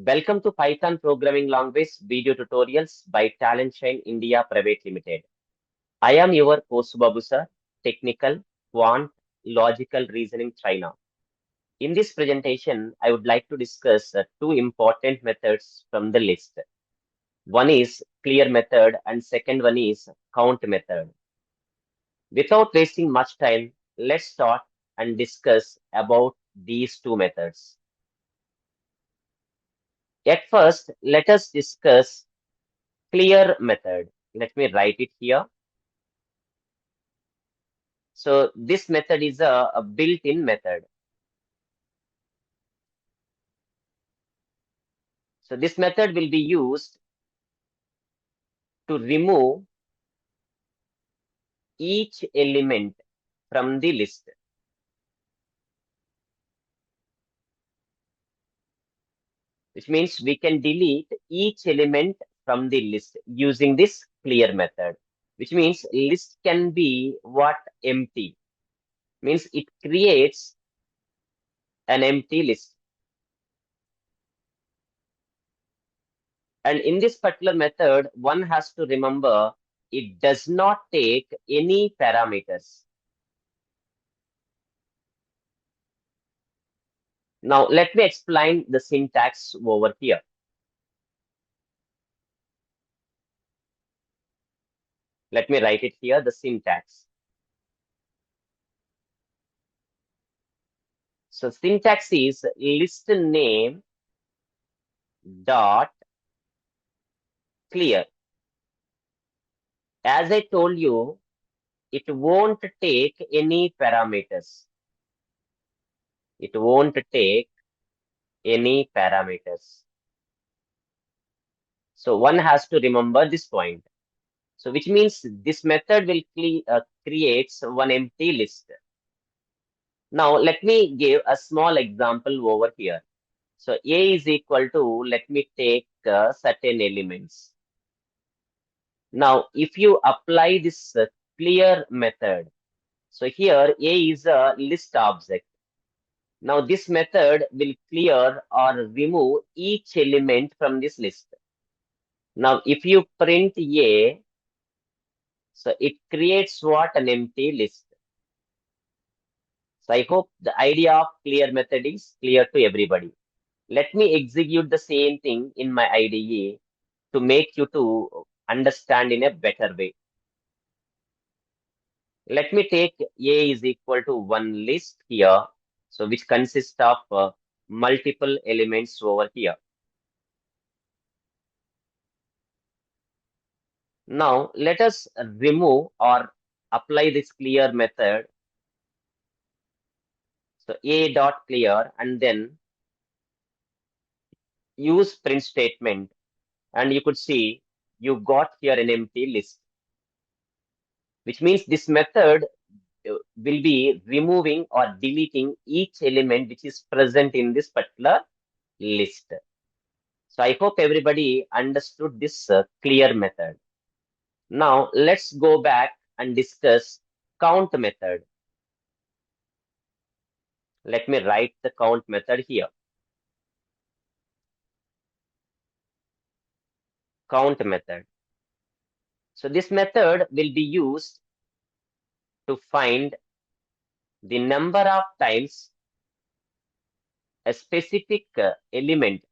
Welcome to Python Programming Language video tutorials by Shine India Pvt Limited. I am your Posubabu Sir, Technical, Quant, Logical Reasoning Trainer. In this presentation, I would like to discuss two important methods from the list. One is clear method and second one is count method. Without wasting much time, let's start and discuss about these two methods. At first, let us discuss clear method. Let me write it here. So this method is a built-in method. So this method will be used to remove each element from the list. Which means we can delete each element from the list using this clear method. Which means list can be what? Empty. Means it creates an empty list. And in this particular method, one has to remember it does not take any parameters. Now, let me explain the syntax over here. Let me write it here, the syntax. So syntax is list name dot clear. As I told you, it won't take any parameters. It won't take any parameters. So one has to remember this point. So which means this method will creates one empty list. Now let me give a small example over here. So A is equal to, let me take certain elements. Now, if you apply this clear method, so here A is a list object. Now, this method will clear or remove each element from this list. Now, if you print A, so it creates what? An empty list. So I hope the idea of clear method is clear to everybody. Let me execute the same thing in my IDE to make you to understand in a better way. Let me take A is equal to one list here, so which consists of multiple elements over here. Now let us remove or apply this clear method. So A dot clear and then use print statement, and you could see you got here an empty list, which means this method will be removing or deleting each element which is present in this particular list. So I hope everybody understood this clear method. Now let's go back and discuss count method. Let me write the count method here. Count method. So this method will be used to find the number of times a specific element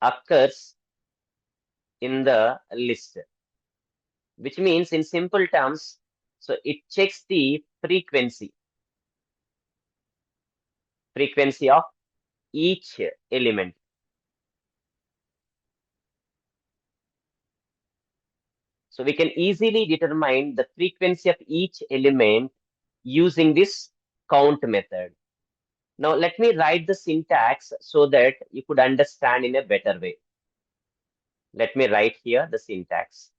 occurs in the list, which means in simple terms, so it checks the frequency of each element. So we can easily determine the frequency of each element using this count method. Now let me write the syntax so that you could understand in a better way. Let me write here the syntax.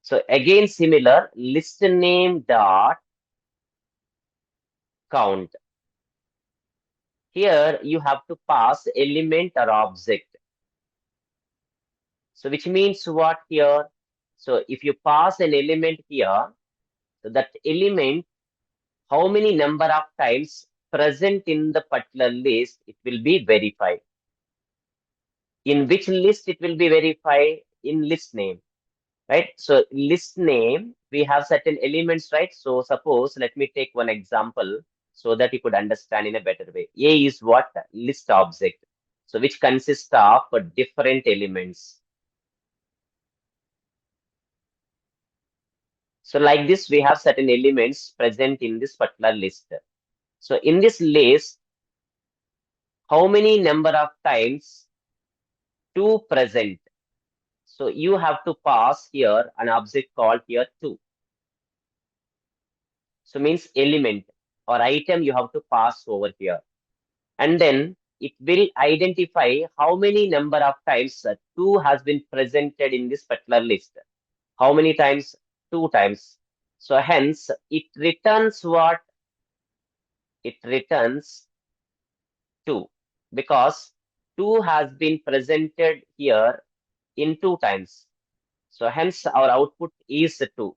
So again similar, list name dot count. Here you have to pass element or object. So which means what here? So if you pass an element here, so that element how many number of times present in the particular list it will be verified. In which list it will be verified? In list name, right? So list name, we have certain elements, right? So suppose, let me take one example so that you could understand in a better way. A is what? List object. So which consists of different elements. So like this, we have certain elements present in this particular list. So in this list, how many number of times two present? So you have to pass here an object called here two. So means element or item you have to pass over here. And then it will identify how many number of times two has been presented in this particular list. How many times? Two times. So hence it returns what? It returns 2 because 2 has been presented here in 2 times. So hence our output is 2.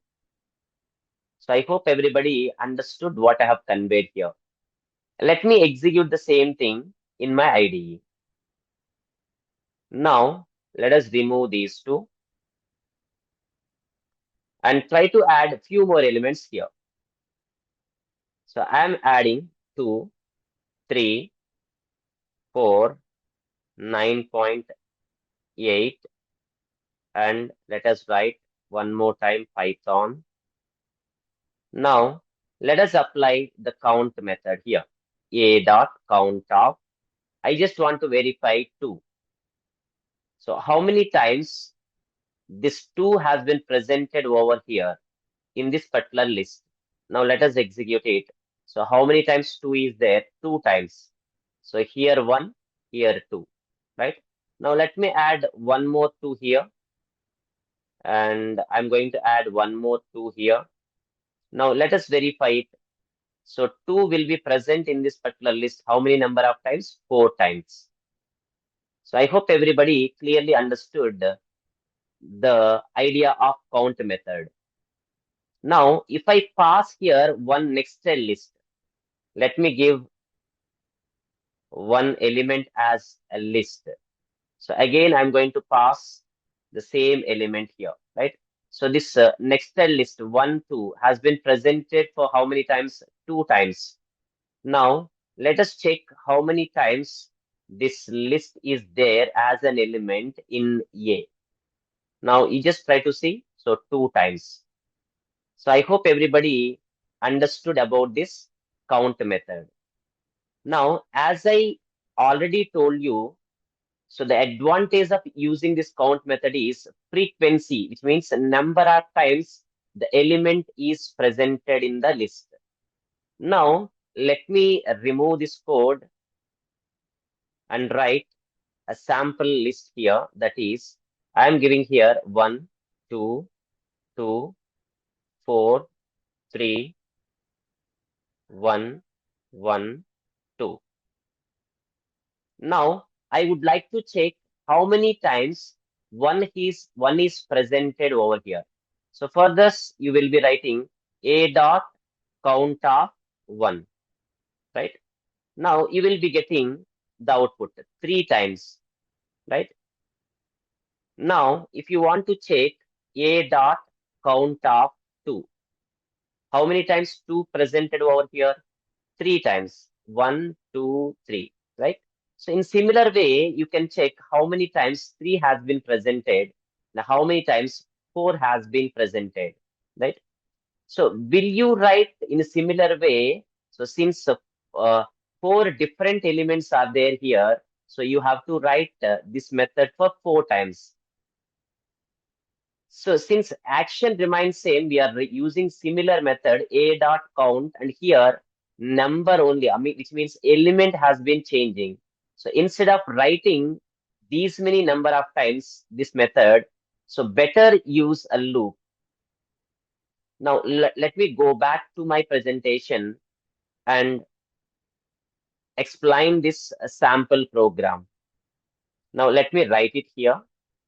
So I hope everybody understood what I have conveyed here. Let me execute the same thing in my IDE. Now let us remove these two and try to add a few more elements here. So I am adding 2, 3, 4, 9.8, and let us write one more time Python. Now, let us apply the count method here. A dot count of, I just want to verify 2. So how many times this 2 has been presented over here in this particular list? Now let us execute it. So how many times 2 is there? 2 times. So here 1, here 2, right? Now let me add one more 2 here. And I'm going to add one more 2 here. Now let us verify it. So 2 will be present in this particular list. How many number of times? 4 times. So I hope everybody clearly understood the idea of count method. Now, if I pass here one nested list, let me give one element as a list. So again, I'm going to pass the same element here, right? So this nested list 1, 2 has been presented for how many times? 2 times. Now, let us check how many times this list is there as an element in A. Now, you just try to see. So, 2 times. So, I hope everybody understood about this count method. Now, as I already told you, so the advantage of using this count method is frequency, which means the number of times the element is presented in the list. Now, let me remove this code and write a sample list here. That is, I am giving here 1, 2, 2, 4, 3, 1, 1, 2. Now, I would like to check how many times one is presented over here. So for this, you will be writing a dot count of 1, right? Now you will be getting the output 3 times, right? Now, if you want to check a dot count of 2, how many times 2 presented over here? 3 times. 1, 2, 3, right? So in similar way, you can check how many times 3 has been presented and how many times 4 has been presented, right? So will you write in a similar way? So since 4 different elements are there here, so you have to write this method for 4 times. So since action remains same, we are using similar method a dot count, and here number only, I mean, which means element has been changing. So instead of writing these many number of times this method, so better use a loop. Now let me go back to my presentation and explain this sample program. Now let me write it here.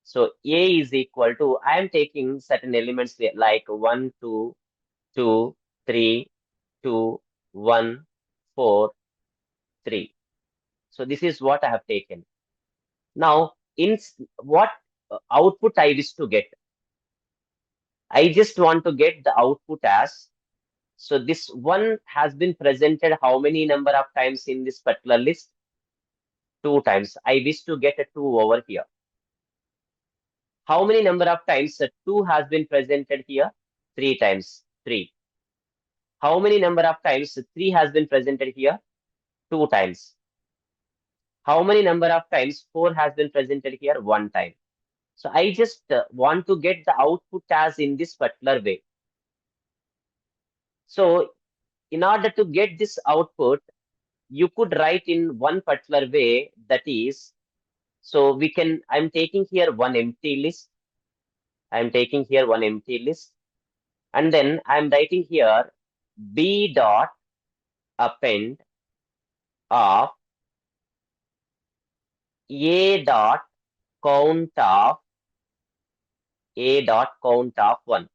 So A is equal to, I am taking certain elements there, like 1, 2, 2, 3, 2, 1, 4, 3. So this is what I have taken. Now, what output I wish to get? I just want to get the output as, so this 1 has been presented how many number of times in this particular list? 2 times. I wish to get a 2 over here. How many number of times 2 has been presented here? 3 times. 3. How many number of times 3 has been presented here? 2 times. How many number of times 4 has been presented here? 1 time. So I just want to get the output as in this particular way. So in order to get this output, you could write in one particular way, that is, so I'm taking here one empty list. I'm taking here one empty list. And then I'm writing here B dot append of A dot count of one.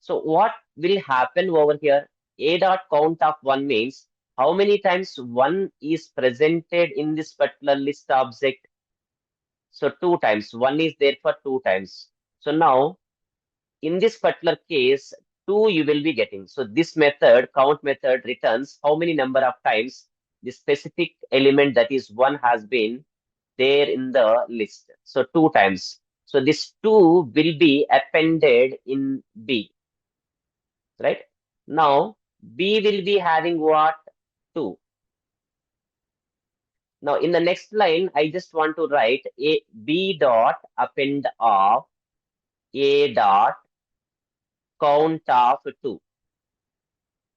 So what will happen over here? A dot count of one means how many times one is presented in this particular list object. So 2 times. One is there for 2 times. So now in this particular case, 2 you will be getting. So this method, count method, returns how many number of times the specific element, that is 1, has been there in the list. So 2 times. So this 2 will be appended in B, right? Now B will be having what? 2. Now in the next line, I just want to write a B dot append of A dot count of 2.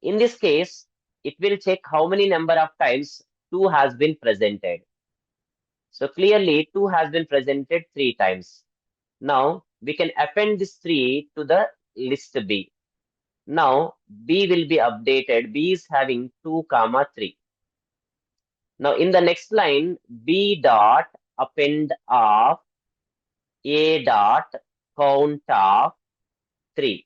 In this case, it will check how many number of times 2 has been presented. So clearly 2 has been presented 3 times. Now we can append this 3 to the list B. Now B will be updated. B is having 2 comma 3. Now in the next line, B dot append of A dot count of 3.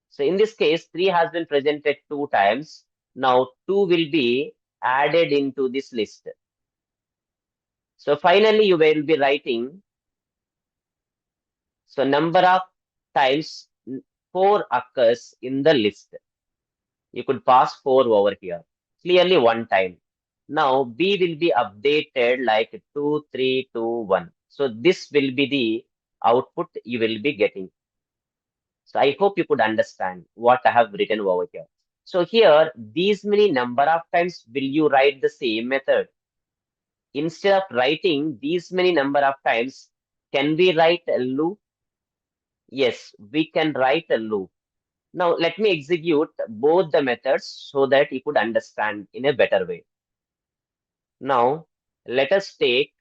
So in this case, 3 has been presented 2 times. Now 2 will be added into this list. So finally, you will be writing, so number of times 4 occurs in the list. You could pass 4 over here. Clearly 1 time. Now B will be updated like 2, 3, 2, 1. So this will be the output you will be getting. So I hope you could understand what I have written over here. So here, these many number of times will you write the same method? Instead of writing these many number of times, can we write a loop? Yes, we can write a loop. Now let me execute both the methods so that you could understand in a better way. Now let us take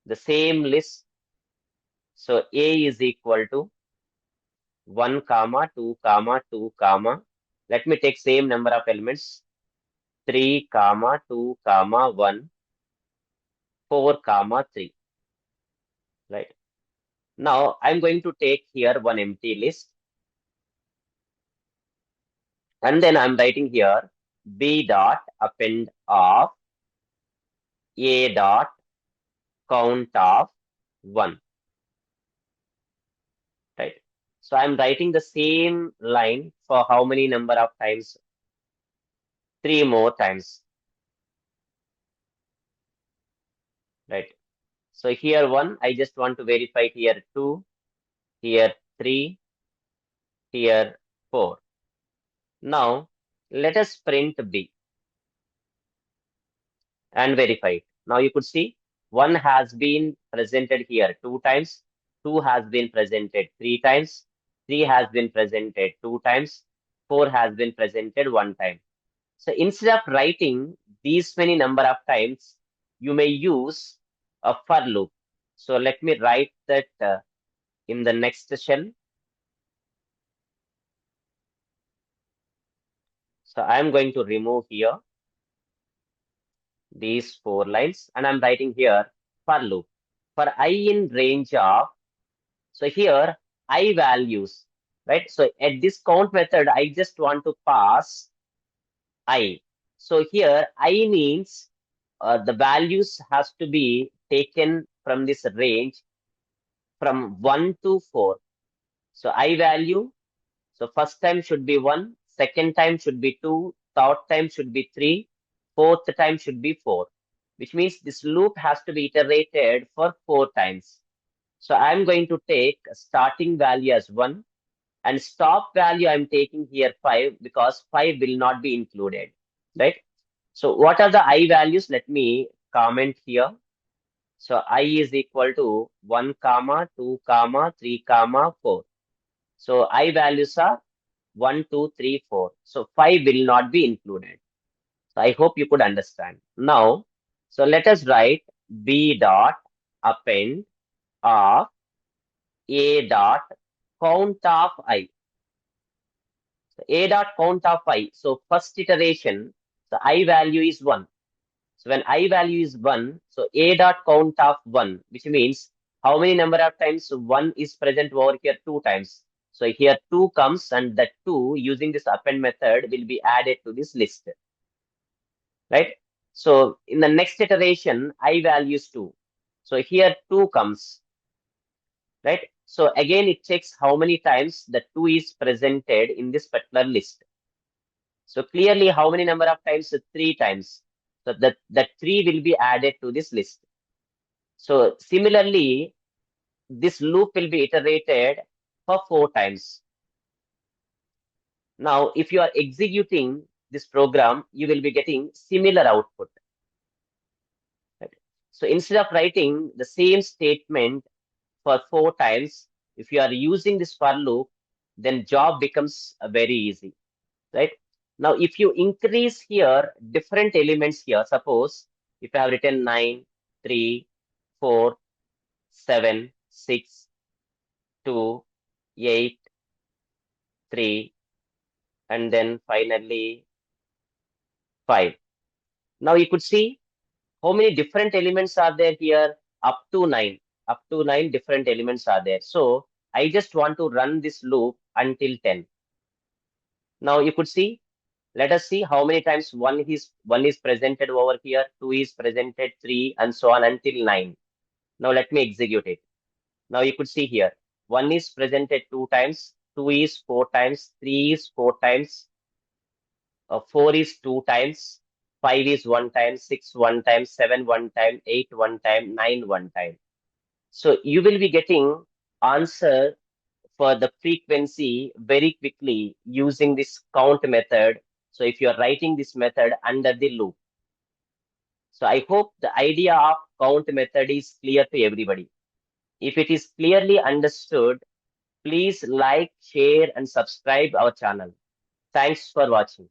the same list. So A is equal to 1 comma 2 comma 2 comma. Let me take same number of elements, 3 comma 2 comma 1, 4 comma 3, right? Now I'm going to take here one empty list, and then I'm writing here B dot append of A dot count of 1, right? So I'm writing the same line for how many number of times? 3 more times, right? So here 1, I just want to verify here 2, here 3, here 4. Now let us print B and verify it. Now you could see 1 has been presented here 2 times, 2 has been presented 3 times, 3 has been presented 2 times, 4 has been presented 1 time. So instead of writing these many number of times, you may use a for loop. So let me write that in the next shell. So I'm going to remove here these 4 lines, and I'm writing here for loop. For I in range of, so here I values, right? So at this count method, I just want to pass I. So here I means the values has to be taken from this range from 1 to 4. So I value, so first time should be 1, second time should be 2, third time should be 3, fourth time should be 4, which means this loop has to be iterated for 4 times. So I'm going to take a starting value as 1 and stop value I'm taking here 5 because 5 will not be included, right? So what are the I values? Let me comment here. So I is equal to 1 comma 2 comma 3 comma 4. So I values are 1, 2, 3, 4. So 5 will not be included. So I hope you could understand. Now, so let us write B dot append of A dot count of I. So A dot count of I. So first iteration, the I value is 1. So when I value is 1, so A dot count of 1, which means how many number of times 1 is present over here? 2 times. So here 2 comes and that 2 using this append method will be added to this list, right? So in the next iteration, I values 2. So here 2 comes, right? So again, it checks how many times the 2 is presented in this particular list. So clearly, how many number of times? 3 times. So that 3 will be added to this list. So similarly, this loop will be iterated for 4 times. Now, if you are executing this program, you will be getting similar output. Right? So instead of writing the same statement for 4 times, if you are using this for loop, then job becomes very easy, right? Now, if you increase here different elements here, suppose if I have written 9, 3, 4, 7, 6, 2, 8, 3, and then finally 5. Now you could see how many different elements are there here, up to 9. Up to 9 different elements are there. So I just want to run this loop until 10. Now you could see, let us see how many times one is presented over here, 2 is presented, 3, and so on until 9. Now let me execute it. Now you could see here, 1 is presented 2 times, 2 is 4 times, 3 is 4 times, 4 is 2 times, 5 is 1 time, 6 1 time, 7 1 time, 8 1 time, 9 1 time. So you will be getting answer for the frequency very quickly using this count method. So if you are writing this method under the loop. So I hope the idea of count method is clear to everybody. If it is clearly understood, please like, share, and subscribe our channel. Thanks for watching.